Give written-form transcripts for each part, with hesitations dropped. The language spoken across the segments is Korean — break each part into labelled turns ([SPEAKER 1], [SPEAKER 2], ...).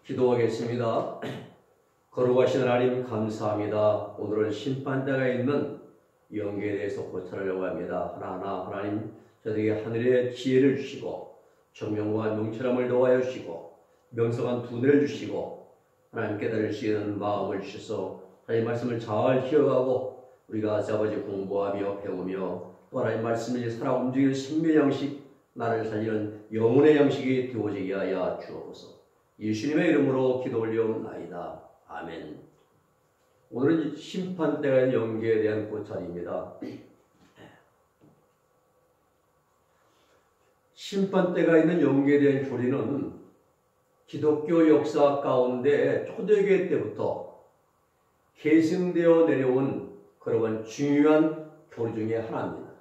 [SPEAKER 1] 기도하겠습니다. 거룩하신 하나님 감사합니다. 오늘은 심판대가 있는 영계에 대해서 고찰하려고 합니다. 하나하나 하나님 저에게 하늘의 지혜를 주시고 정명과 명철함을 더하여 주시고 명석한 두뇌를 주시고 하나님 깨달을 수 있는 마음을 주셔서 하나님 말씀을 잘 기억하고 우리가 아버지 공부하며 배우며 또 하나님 말씀을 살아 움직이는 생명 양식 나를 살리는 영혼의 양식이 되어지게 하여 주옵소서. 예수님의 이름으로 기도 올려옵나이다. 아멘. 오늘은 심판대가 있는 영계에 대한 고찰입니다. 심판대가 있는 영계에 대한 교리는 기독교 역사 가운데 초대교회 때부터 계승되어 내려온 그러한 중요한 교리 중에 하나입니다.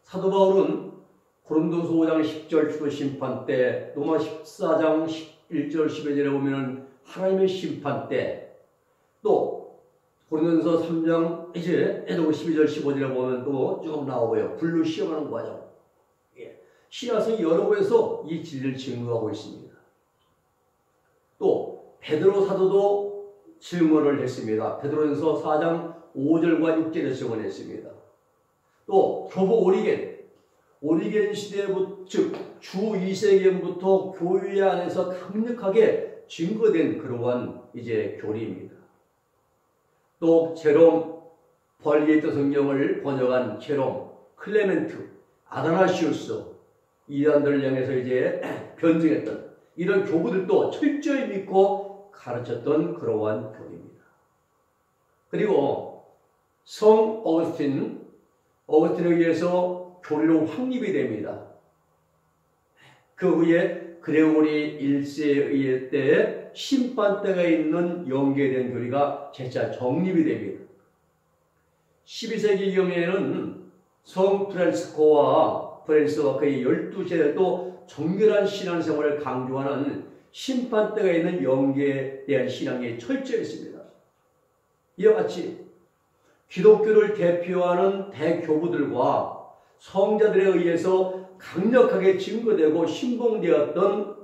[SPEAKER 1] 사도 바울은 고린도서 5장 10절 주도 심판 때, 로마 14장 11절 12절에 보면은 하나님의 심판 때, 또 고린도서 3장 이제 12절 15절에 보면 또 쭉 나오고요. 불로 시험하는 과정. 신약성 여러 곳에서 이 진리를 증거하고 있습니다. 또 베드로 사도도 증언을 했습니다. 베드로전서 4장 5절과 6절에 증언했습니다. 또 교부 오리겐 시대부터 즉 주 2세기부터 교회 안에서 강력하게 증거된 그러한 이제 교리입니다. 또 제롬 벌리에트 성경을 번역한 제롬, 클레멘트, 아다나시우스 이단들을 향해서 이제 변증했던 이런 교부들도 철저히 믿고 가르쳤던 그러한 교리입니다. 그리고 성 어거스틴에 의해서 교리로 확립이 됩니다. 그 후에 그레고리 1세에 의해 때 심판대가 있는 영계에 대한 교리가 재차 정립이 됩니다. 12세기경에는 성 프란시스코와 그의 12세도 정결한 신앙생활을 강조하는 심판대가 있는 영계에 대한 신앙이 철저했습니다. 이와 같이 기독교를 대표하는 대교부들과 성자들에 의해서 강력하게 증거되고 신봉되었던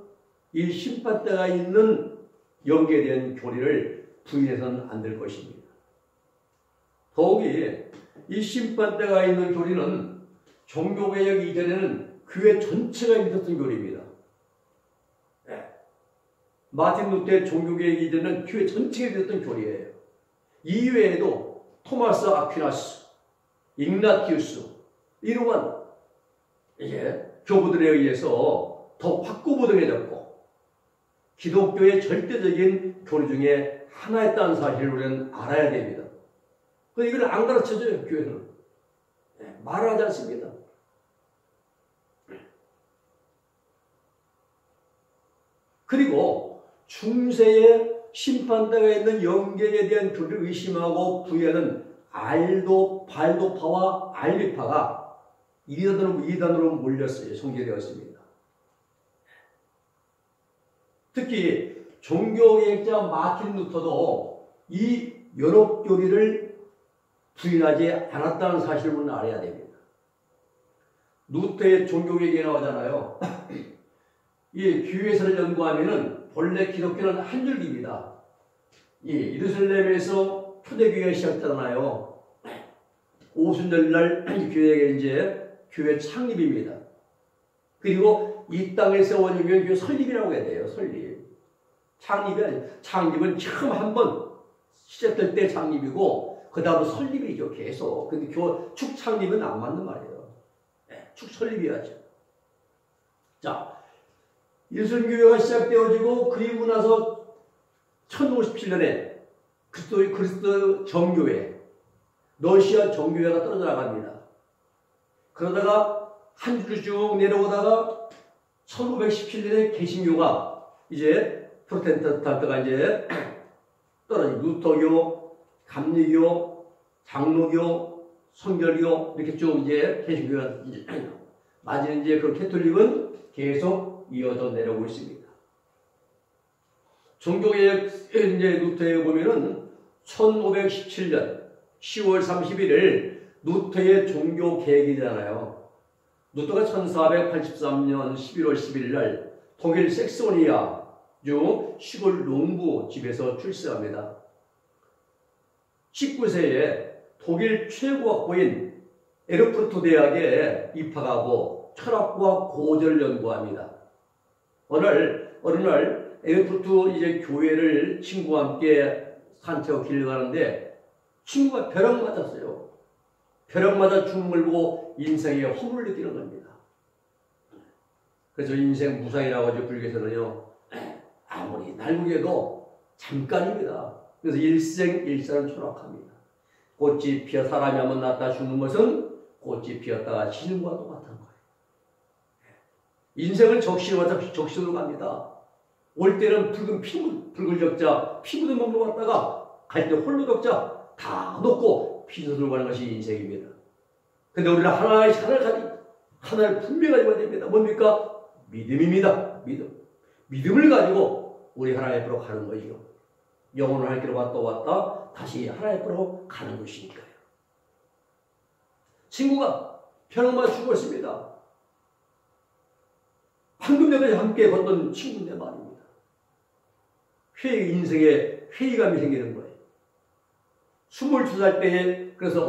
[SPEAKER 1] 이 심판대가 있는 영계에 대한 교리를 부인해서는 안 될 것입니다. 더욱이 이 심판대가 있는 교리는 종교개혁 이전에는 교회 전체가 믿었던 교리입니다. 마틴 루터의 종교개혁 이전에는 교회 전체가 믿었던 교리예요. 이외에도 토마스 아퀴나스, igna티우스 이러한 교부들에 의해서 더 확고부동해졌고 기독교의 절대적인 교리 중에 하나였다는 사실을 우리는 알아야 됩니다. 그런데 이걸 안 가르쳐줘요, 교회는. 말하지 않습니다. 그리고 중세의 심판대가 있는 영계에 대한 교리를 의심하고 부인하는 발도파와 알비파가 이단으로 몰렸어요. 성계되었습니다. 특히 종교개혁자 마틴 루터도 이 연합교리를 부인하지 않았다는 사실을 우리는 알아야 됩니다. 루터의 종교개혁이 나오잖아요. 이 교회사를 연구하면은 본래 기독교는 한 줄기입니다. 예루살렘에서 초대교회가 시작되잖아요. 오순절날 교회가 이제 교회 창립입니다. 그리고 이 땅에 세워지면 교회 설립이라고 해야 돼요. 설립. 창립이 아니에요. 창립은 처음 한번 시작될 때 창립이고 그 다음은 설립이죠. 계속. 근데 축 창립은 안 맞는 말이에요. 축 설립이야죠. 자, 예수교회가 시작되어지고 그리고 나서 1057년에 그리스도 정교회, 러시아 정교회가 떨어져 나갑니다. 그러다가 한 줄 쭉 내려오다가 1517년에 개신교가 이제 프로테스탄트가 이제 떨어지고 루터교, 감리교, 장로교, 성결교 이렇게 쭉 이제 개신교가 맞은 이제 그 캐톨릭은 계속 이어져 내려오고 있습니다. 종교개혁 이제 루터에 보면은 1517년 10월 31일 루터의 종교개혁이잖아요. 루터가 1483년 11월 11일 날 독일 색소니아 중 시골 농부 집에서 출세합니다. 19세에 독일 최고학부인 에르푸르트 대학에 입학하고 철학과 고전을 연구합니다. 어느 날 에르푸르트 이제 교회를 친구와 함께 산책하고 길 가는데 친구가 벼락 맞았어요. 벼락 맞아 죽는 걸 보고 인생에 허물을 느끼는 겁니다. 그래서 인생 무상이라고 하죠. 불교에서는요. 아무리 날고개도 잠깐입니다. 그래서 일생일사는 초락합니다. 꽃이 피어 사람이 한번 났다 죽는 것은 꽃이 피었다가 지는 것과 똑같은 거예요. 인생은 적시로 갑니다. 올 때는 붉은 붉은 적자 피부도 먹는 것 같다가 갈 때 홀로 적자 다 놓고 피서들고 가는 것이 인생입니다. 근데 우리는 하나를 분명히 가지고 됩니다. 뭡니까? 믿음입니다. 믿음을 가지고 우리 하나님 앞으로 가는 거지요. 영혼을 할 길로 왔다 다시 하나님 앞으로 가는 것이니까요. 친구가 벼락 맞아 죽었습니다. 방금 전에 함께 걷던 친구인데 말입니다. 인생에 회의감이 생기는 거예요. 22살 때에 그래서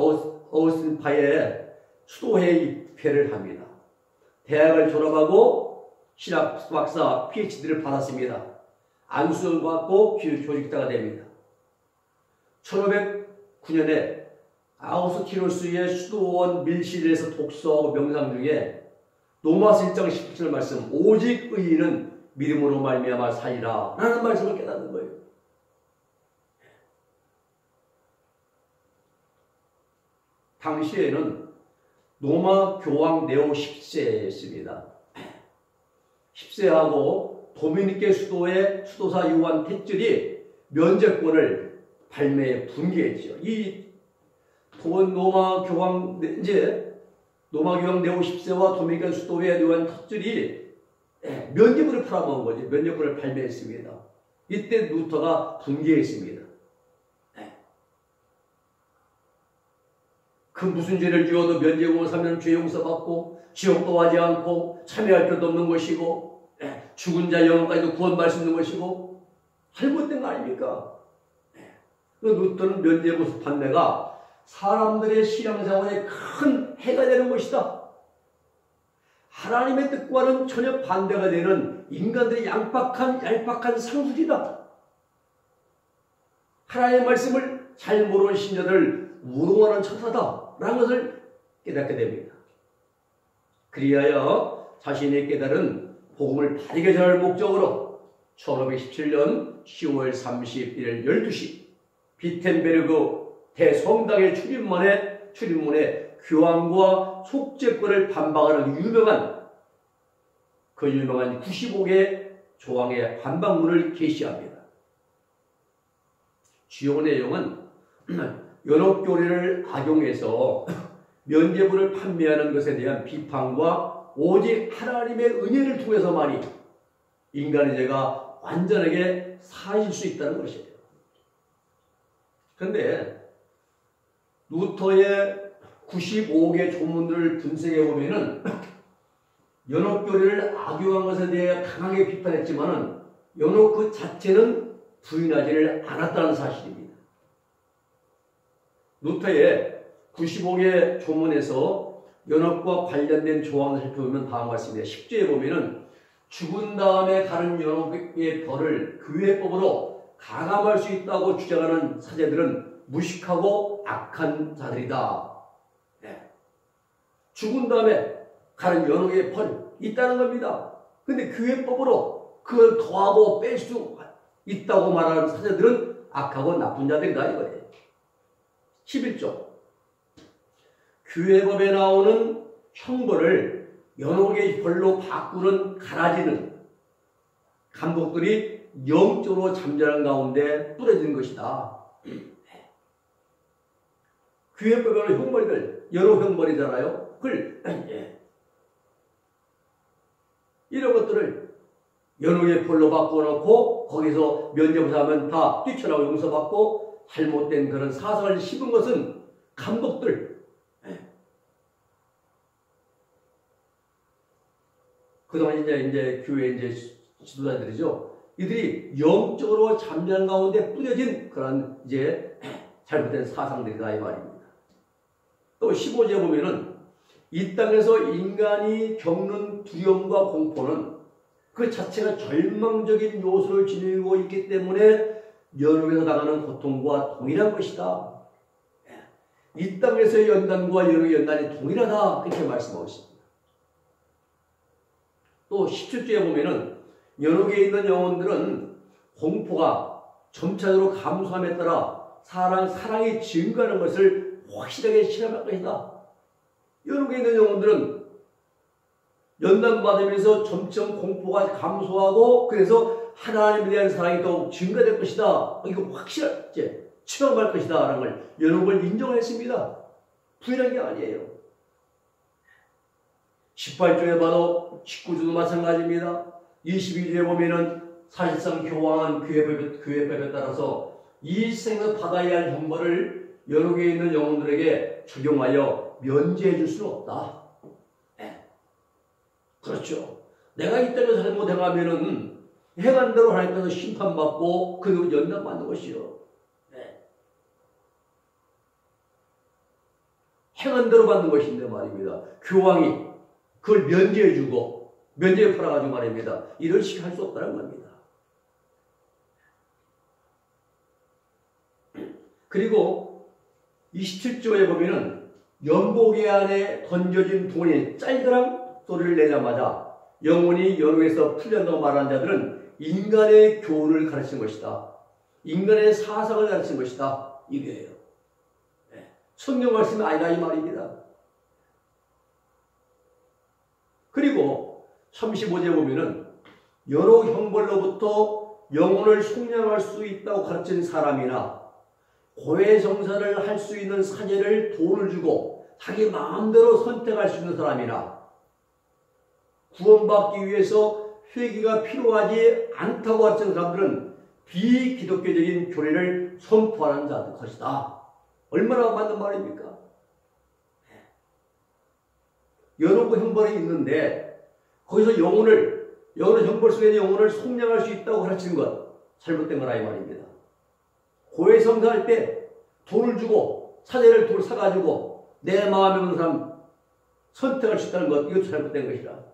[SPEAKER 1] 어우스파에 수도회에 입회를 합니다. 대학을 졸업하고 신학 박사 PhD를 받았습니다. 안수를 받고 교직자가 됩니다. 1509년에 아우스티누스의 수도원 밀실에서 독서하고 명상 중에 로마서 1장 17절 말씀 오직 의인은 믿음으로 말미암아 살리라 라는 말씀을 깨닫는 거예요. 당시에는 로마 교황 네오 10세였습니다. 10세하고 도미니케 수도의 수도사 요한 tetzel이 면제권을 발매해 분개했죠. 이 로마 교황 네오 10세와 도미니케 수도의 요한 tetzel이 면제권을 팔아먹은 거죠. 면제권을 발매했습니다. 이때 루터가 분개했습니다. 그 무슨 죄를 지어도 면제권을 사면 죄 용서받고 지옥도 가지 않고 참여할 필요도 없는 것이고 죽은 자 영혼까지도 구원받을 수 있는 것이고 잘못된 거 아닙니까? 그 루터는 면제권 판매가 사람들의 신앙생활에 큰 해가 되는 것이다. 하나님의 뜻과는 전혀 반대가 되는 인간들의 얄팍한 상술이다. 하나님의 말씀을 잘 모르는 신자들을 우롱하는 천사다 라는 것을 깨닫게 됩니다. 그리하여 자신이 깨달은 복음을 바르게 전할 목적으로 1517년 10월 31일 12시 비텐베르그 대성당의 출입문에 교황과 속죄권을 반박하는 유명한 95개 조항의 반박문을 게시합니다. 주요 내용은 연옥교리를 악용해서 면제부를 판매하는 것에 대한 비판과 오직 하나님의 은혜를 통해서만이 인간의 죄가 완전하게 사해질 수 있다는 것이에요. 그런데 루터의 95개 조문들을 분석해 보면은 연옥교리를 악용한 것에 대해 강하게 비판했지만은 연옥 그 자체는 부인하지를 않았다는 사실입니다. 루터의 95개 조문에서 연옥과 관련된 조항을 살펴보면 다음과 같습니다. 10조에 보면은 죽은 다음에 가는 연옥의 벌을 교회법으로 가감할 수 있다고 주장하는 사제들은 무식하고 악한 자들이다. 죽은 다음에 가는 연옥의 벌 있다는 겁니다. 근데 교회법으로 그걸 더하고 뺄 수 있다고 말하는 사제들은 악하고 나쁜 자들이다 이거예요. 11조 교회법에 나오는 형벌을 연옥의 벌로 바꾸는 가라지는 감독들이 영적으로 잠자는 가운데 뿌려진 것이다. 교회법에 나오는 형벌들 연옥 형벌이잖아요. 이런 것들을 연옥의 벌로 바꿔놓고 거기서 면제부사하면 다 뛰쳐나오고 용서받고 잘못된 그런 사상을 씹은 것은 감독들 그동안 이제 교회 지도자들이죠. 이들이 영적으로 잠자는 가운데 뿌려진 그런 이제 잘못된 사상들이다 이 말입니다. 또 15절에 보면은 이 땅에서 인간이 겪는 두려움과 공포는 그 자체가 절망적인 요소를 지니고 있기 때문에 연옥에서 당하는 고통과 동일한 것이다. 이 땅에서의 연단과 연옥의 연단이 동일하다 이렇게 말씀하고 있습니다. 또 17절에 보면은 연옥에 있는 영혼들은 공포가 점차적으로 감소함에 따라 사랑이 증가하는 것을 확실하게 실험할 것이다. 연옥에 있는 영혼들은 연단받으면서 점점 공포가 감소하고 그래서 하나님에 대한 사랑이 더욱 증가될 것이다. 이거 확실하게 체험할 것이다 라는 걸 연옥을 인정했습니다. 부인한 게 아니에요. 18조에 봐도 19조도 마찬가지입니다. 22조에 보면은 사실상 교황은 교회법에 따라서 이 생에 받아야 할 형벌을 연옥에 있는 영혼들에게 적용하여 면제해 줄 수는 없다. 그렇죠. 내가 이 땅에서 잘못 행하면은 행한 대로 하나님께서 심판받고 그리고 연단받는 것이요. 행한 대로 받는 것인데 말입니다. 교황이 그걸 면제해주고 면제에 팔아가지고 말입니다. 이런 식으로 할 수 없다는 겁니다. 그리고 27조에 보면은 연복의 안에 던져진 돈이 짤그랑 소리를 내자마자 영혼이 연옥에서 풀려나고 말하는 자들은 인간의 교훈을 가르친 것이다. 인간의 사상을 가르친 것이다. 이게요. 성경 말씀이 아니라 이 말입니다. 그리고 35절에 보면은 연옥 형벌로부터 영혼을 속량할 수 있다고 가르친 사람이나 고해성사를 할 수 있는 사제를 돈을 주고 자기 마음대로 선택할 수 있는 사람이나 구원받기 위해서 회개가 필요하지 않다고 가르친 사람들은 비기독교적인 교리를 선포하는 자들 것이다. 얼마나 맞는 말입니까? 연옥 형벌이 있는데 거기서 영혼을 형벌 속에 있는 영혼을 속량할 수 있다고 가르치는 것 잘못된 거라 이 말입니다. 고해성사할 때 돈을 주고 사제를 돈을 사가지고 내 마음에 오는 사람 선택할 수 있다는 것 이것도 잘못된 것이라.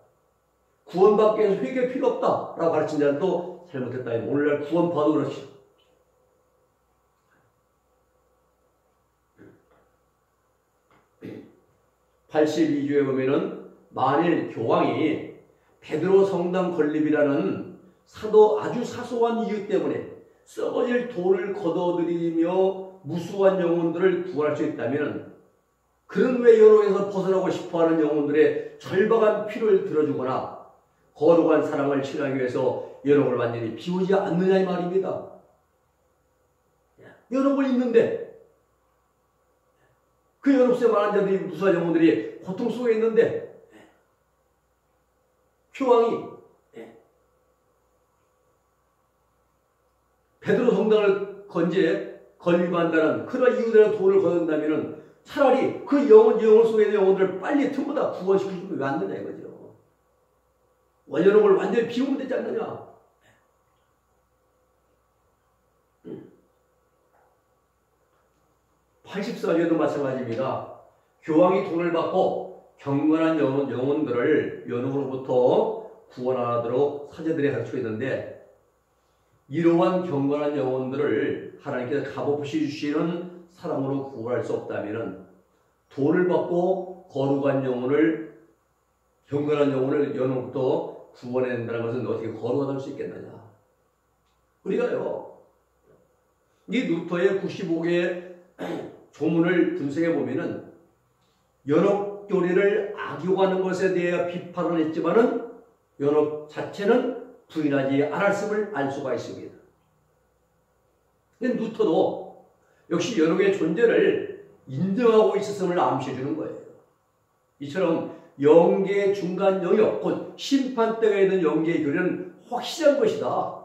[SPEAKER 1] 구원받기 위해서 회개 필요 없다라고 가르친 자는 또 잘못했다. 오늘날 구원받아도 그렇지. (82조에) 보면은 만일 교황이 베드로 성당 건립이라는 아주 사소한 이유 때문에 썩어질 돈을 걷어들이며 무수한 영혼들을 구원할 수 있다면 그런 외 연옥에서 벗어나고 싶어하는 영혼들의 절박한 피를 들어주거나 거룩한 사랑을 실현하기 위해서 연옥을 완전히 비우지 않느냐 이 말입니다. 연옥을 있는데 그 연옥 속에 많은 자들이 무수한 영혼들이 고통 속에 있는데 교황이 베드로 성당을 건립한다는 그런 이유대로 돈을 거둔다면 차라리 그 영혼 속에 있는 영혼들을 빨리 전부다 구원시키면 왜 안 되냐 이거죠. 연옥을 완전히 비우면 되지 않느냐. (84조에도) 마찬가지입니다. 교황이 돈을 받고 경건한 영혼들을 연옥으로부터 구원하도록 사제들이 가르치고 있는데 이러한 경건한 영혼들을 하나님께서 값없이 주시는 사랑으로 구원할 수 없다면 돈을 받고 거룩한 영혼을 경건한 영혼을 연옥부터 구원해야 된다는 것은 어떻게 거룩하다 할 수 있겠느냐. 우리가요 이 루터의 95개의 조문을 분석해 보면은 연옥 교리를 악용하는 것에 대해 비판을 했지만은 연옥 자체는 부인하지 않았음을 알 수가 있습니다. 근데 루터도 역시 연옥의 존재를 인정하고 있었음을 암시해 주는 거예요. 이처럼 영계의 중간 영역, 곧 심판대가 있는 영계의 교리는 확실한 것이다.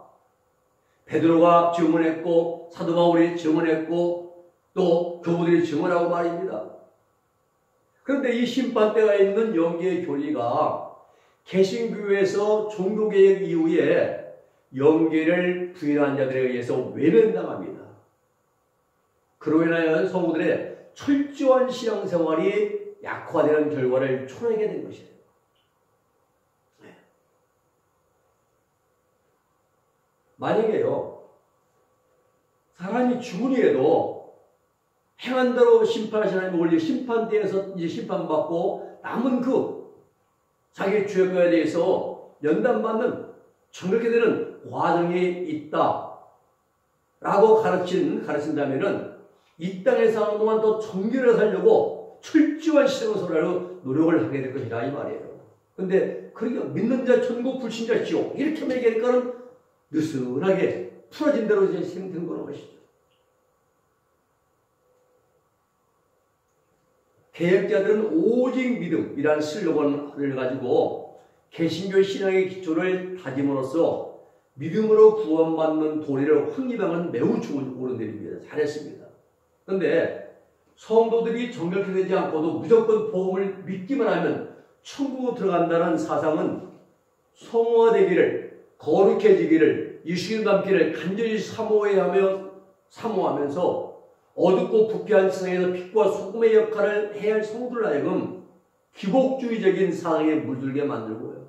[SPEAKER 1] 베드로가 증언했고 사도 바울이 증언했고 또 교부들이 증언하고 말입니다. 그런데 이 심판대가 있는 영계의 교리가 개신교에서 종교개혁 이후에 영계를 부인한 자들에 의해서 외면당합니다. 그로 인하여 성도들의 철저한 신앙생활이 약화되는 결과를 초래하게 된 것이에요. 만약에요, 사람이 죽은 후에도 행한 대로 심판하신 하나님의 원리 심판대에서 이제 심판받고 남은 그 자기 죄에 대해서 연단받는 정결케 되는 과정이 있다 라고 가르친다면은 이 땅에서 사는 동안 더 정결하게 살려고 철저한 신앙생활로 노력을 하게 될 것이다 이 말이에요. 근데 그러니까 믿는 자 천국, 불신자 지옥 이렇게 얘기하니까는 느슨하게 풀어진 대로 이제 생긴 것이죠. 개혁자들은 오직 믿음이라는 슬로건을 가지고 개신교 신앙의 기초를 다짐으로써 믿음으로 구원받는 도리를 확립하는 매우 좋은 옳은들입니다. 잘했습니다. 그런데 성도들이 정결케 되지 않고도 무조건 복음을 믿기만 하면 천국으로 들어간다는 사상은 성화되기를, 거룩해지기를, 예수님 닮기를 간절히 사모하면서 어둡고 부패한 세상에서 빛과 소금의 역할을 해야 할 성도를 하여금 기복주의적인 사상에 물들게 만들고요.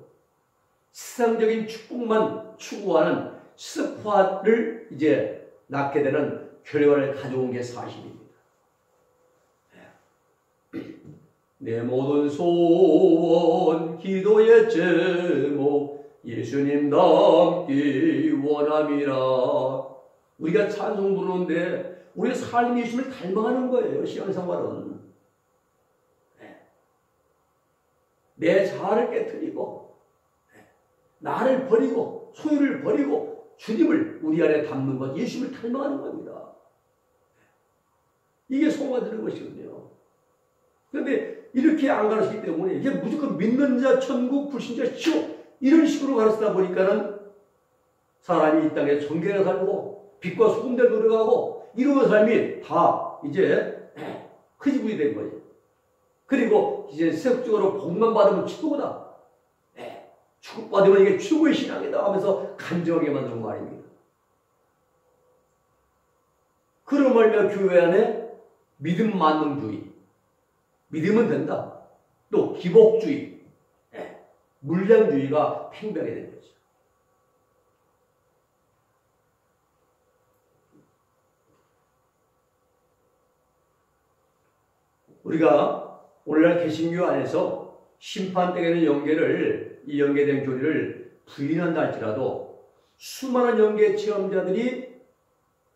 [SPEAKER 1] 세상적인 축복만 추구하는 습화를 이제 낳게 되는 결과를 가져온 게 사실입니다. 내 모든 소원, 기도의 제목, 예수님 닮기 원함이라. 우리가 찬송 부르는데 우리의 삶이 예수님을 닮아가는 거예요. 신앙생활은. 내 자아를 깨트리고 나를 버리고 소유를 버리고 주님을 우리 안에 담는 것, 예수님을 닮아가는 겁니다. 이게 성화되는 것이거든요. 그런데 이렇게 안 가르치기 때문에 이게 무조건 믿는 자 천국, 불신자 지옥 이런 식으로 가르치다 보니까는 사람이 이 땅에 정결하게 살고 빛과 소금대로 노력하고 이런 삶이 다 이제 흐지부지 된 거예요. 그리고 이제 세속적으로 복만 받으면 축복이다. 축복받으면 이게 최고의 신앙이다 하면서 간절하게 만드는 말입니다. 그런 말며 교회 안에 믿음 만능주의, 믿으면 된다. 또 기복주의, 물량주의가 팽배하게 된 거죠. 우리가 오늘날 개신교 안에서 심판대에는 이 연계된 교리를 부인한다 할지라도 수많은 연계 체험자들이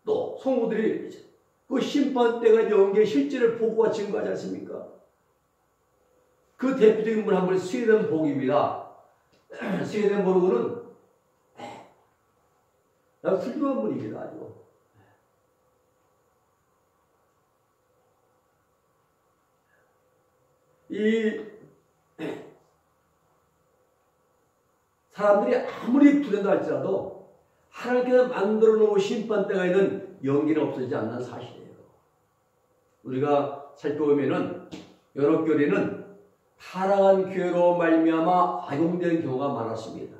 [SPEAKER 1] 또 성도들이 그 심판대가 연계 실제를 보고와 증거하지 않습니까? 그 대표적인 분 한 분 스웨덴 복입니다. 스웨덴 복은 훌륭한 분입니다. 아주. 이 사람들이 아무리 부른다 할지라도 하나님께서 만들어 놓은 심판대가 있는 연기는 없어지지 않는 사실이에요. 우리가 살펴보면은 여러 교리는 타락한 교회로 말미암아 악용되는 경우가 많았습니다.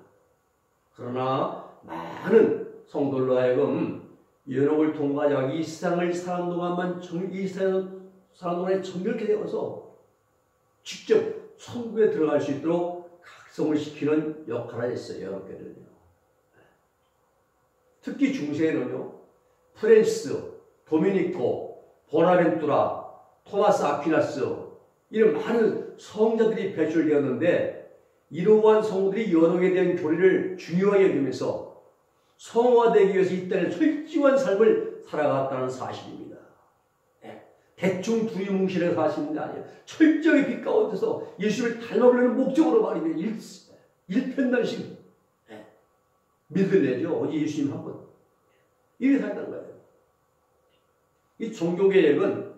[SPEAKER 1] 그러나 많은 성도들로 하여금 연옥을 통과하여 이 세상을 사는 동안에 정결케 되어서 직접 천국에 들어갈 수 있도록 각성을 시키는 역할을 했어요. 여러 교회는요. 특히 중세에는요, 프랜시스, 도미니코, 보나벤투라, 토마스 아퀴나스 이런 많은 성자들이 배출되었는데 이러한 성도들이 연옥에 대한 교리를 중요하게 여기면서 성화되기 위해서 이 땅에 철저한 삶을 살아갔다는 사실입니다. 대충 두리뭉실해서 사시는 게 아니에요. 철저히 빛 가운데서 예수를 닮아보려는 목적으로 말이에요. 일편단심 믿으려죠. 어디 예수님 한 번. 이렇게 살았다는 거예요. 이 종교개혁은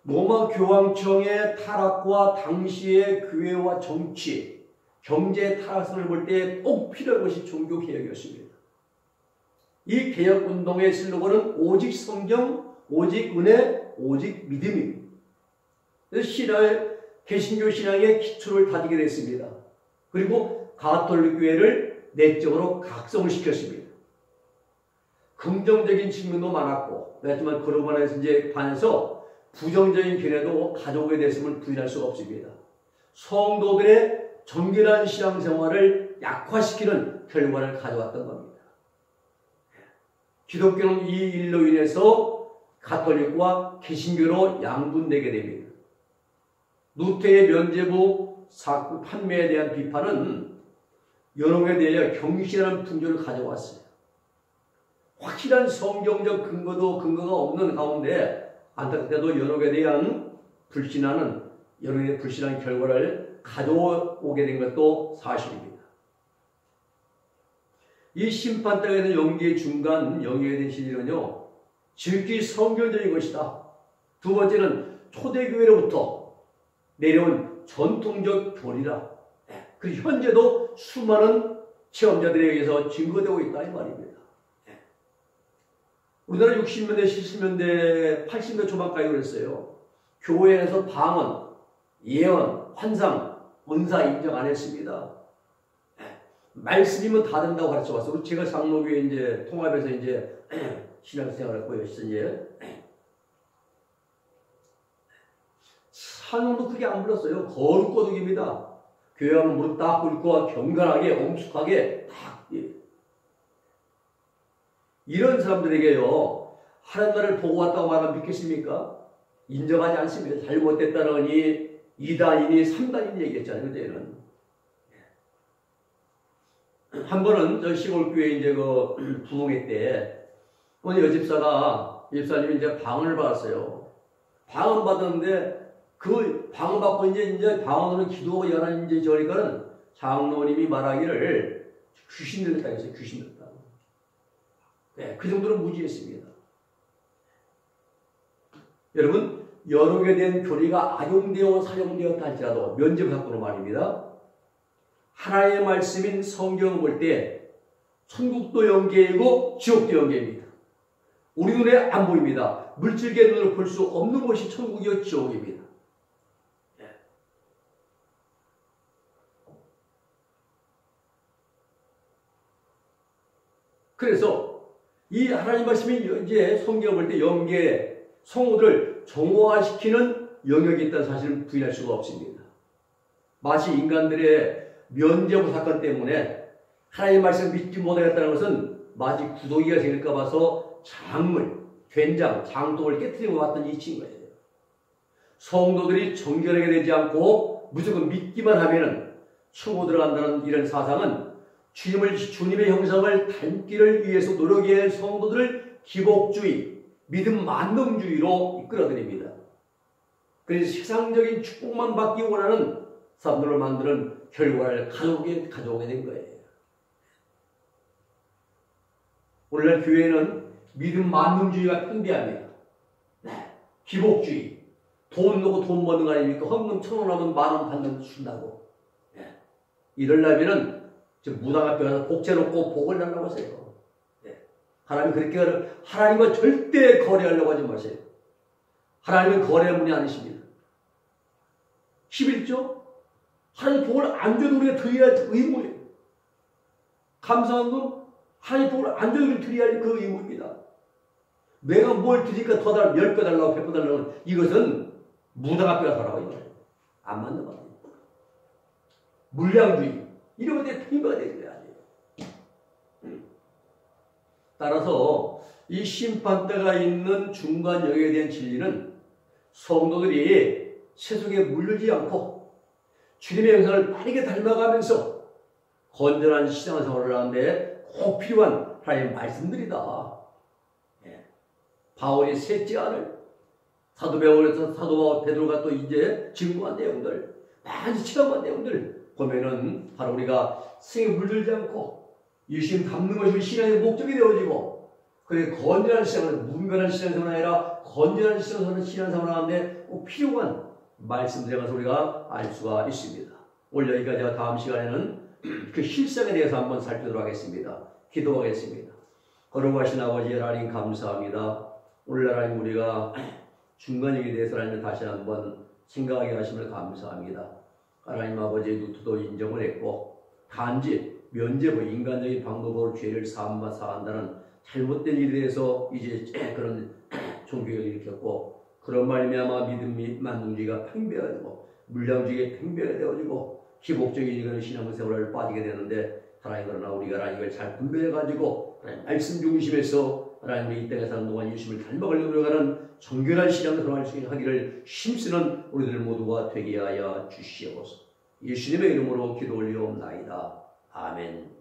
[SPEAKER 1] 로마 교황청의 타락과 당시의 교회와 정치, 경제 타락선을 볼 때 꼭 필요한 것이 종교개혁이었습니다. 이 개혁운동의 슬로건은 오직 성경, 오직 은혜, 오직 믿음입니다. 그래서 개신교 신앙의 기초를 다지게 됐습니다. 그리고 가톨릭 교회를 내적으로 각성을 시켰습니다. 긍정적인 측면도 많았고, 하지만 그로 반해서 부정적인 견해도 가져오게 됐음을 부인할 수가 없습니다. 성도들의 정결한 신앙생활을 약화시키는 결과를 가져왔던 겁니다. 기독교는 이 일로 인해서 가톨릭과 개신교로 양분되게 됩니다. 루터의 면죄부 판매에 대한 비판은 연옥에 대해 경신하는 풍조를 가져왔어요. 확실한 성경적 근거가 없는 가운데 안타깝게도 연옥에 대한 연옥에 불신한 결과를 가져오게 된 것도 사실입니다. 이 심판대가 있는 영계의 중간 영계에 대한 진리는요, 지극히 성경적인 것이다. 두 번째는 초대교회로부터 내려온 전통적 교리라. 그리고 현재도 수많은 체험자들에 의해서 증거되고 있다 이 말입니다. 우리나라 60년대, 70년대, 80년대 초반까지 그랬어요. 교회에서 방언, 예언, 환상, 은사 인정 안 했습니다. 말씀이면 다 된다고 가르쳐 왔어요. 제가 장로교회 이제 통합해서 이제 신앙생활을 했고요. 이제 찬양도 크게 안 불렀어요. 거룩거룩입니다. 교회 하면 무릎 딱 꿇고 경건하게, 엄숙하게 딱. 예. 이런 사람들에게요, 하나님 나라를 보고 왔다고 말하면 믿겠습니까? 인정하지 않습니다. 잘못됐다느니 2단이니 3단이니 얘기했잖아요. 그때는. 한 번은 저 시골교회 이제 부흥회 때 어느 집사님이 이제 방언을 받았어요. 방언 받았는데 그 방언 받고 이제 방언으로 기도하고 연한 이제 저니까는 장로님이 말하기를 귀신 들렸다 했어요. 귀신 들렸다. 네, 그 정도로 무지했습니다. 여러분, 연옥에 대한 교리가 악용되어 사용되었다 할지라도 면접 사건으로 말입니다. 하나님의 말씀인 성경을 볼 때 천국도 영계이고 지옥도 영계입니다. 우리 눈에 안 보입니다. 물질계 눈으로 볼 수 없는 곳이 천국이요 지옥입니다. 그래서 이 하나님 말씀이 이제 성경을 볼 때 영계 성우들을 정화시키는 영역이 있다는 사실을 부인할 수가 없습니다. 마치 인간들의 면죄부 사건 때문에 하나님 말씀을 믿지 못하겠다는 것은 마치 구더기가 생길까 봐서 작물, 된장, 장독을 깨뜨리고 왔던 이치인 거예요. 성도들이 정결하게 되지 않고 무조건 믿기만 하면은 천국 들어간다는 이런 사상은 주님의 형상을 닮기를 위해서 노력해야 할 성도들을 기복주의, 믿음 만능주의로 이끌어드립니다. 그래서 세상적인 축복만 받기 원하는 사람들을 만드는 결과를 가져오게 된 거예요. 오늘날 교회는 믿음 만능주의가 팽배합니다. 네. 기복주의. 돈 넣고 돈 버는 거 아닙니까? 헌금 1,000원 하면 10,000원 받는 준다고. 네. 이러려면은 무당 앞에 가서 복채 놓고 복을 달라고 하세요. 네. 하나님과 절대 거래하려고 하지 마세요. 하나님은 거래문이 아니십니다. 11조? 하나님 복을 안 줘도 우리가 드려야 할 의무예요. 감사한 건 하나님 복을 안 줘도 우리가 드려야 할 그 의무입니다. 내가 뭘 드리니까 더 달라고 10배 달라고 100배 달라고 이것은 무당 앞에 가서 하라고 이거예요. 안 맞는 말이에요. 물량주의. 이런 것들이 팽배가 되는 게 아니에요. 따라서 이 심판대가 있는 중간 영역에 대한 진리는 성도들이 세속에 물들지 않고 주님의 형상을 빠르게 닮아가면서 건전한 신앙생활을 하는데 꼭 필요한 하나님의 말씀들이다. 예. 바울이 셋째 안을 사도 베드로가 또 이제 증거한 내용들, 많이 체험한 내용들 보면은 바로 우리가 생에 물들지 않고 예수님 닮는 것이 신앙의 목적이 되어지고 그래 건전한 신앙을 무분별한 신앙생활이 아니라 건전한 신앙생활을 하는데 꼭 필요한 말씀들에 가서 우리가 알 수가 있습니다. 오늘 여기까지와 다음 시간에는 그 실상에 대해서 한번 살펴보도록 하겠습니다. 기도하겠습니다. 거룩하신 아버지 하나님 감사합니다. 오늘 하나님 우리가 중간역에 대해서 하나님 다시 한번 생각하게 하심을 감사합니다. 하나님 아버지 루터도 인정을 했고 단지 면죄부, 인간적인 방법으로 죄를 사한다는 잘못된 일에 대해서 이제 그런 종교를 일으켰고, 그런 말미암아 믿음이 만능주의가 팽배해지고 물량주의가 팽배해지고 기복적인 그런 신앙생활을 빠지게 되는데, 하나님 그러나 우리가 이걸 잘 분별해가지고 말씀 중심에서 하나님 우리 이 땅에 사는 동안 예수님을 닮아가려고 노력하는 정결한 신앙생활을 하기를 힘쓰는 우리들 모두가 되게 하여 주시옵소서. 예수님의 이름으로 기도 올리옵나이다. 아멘.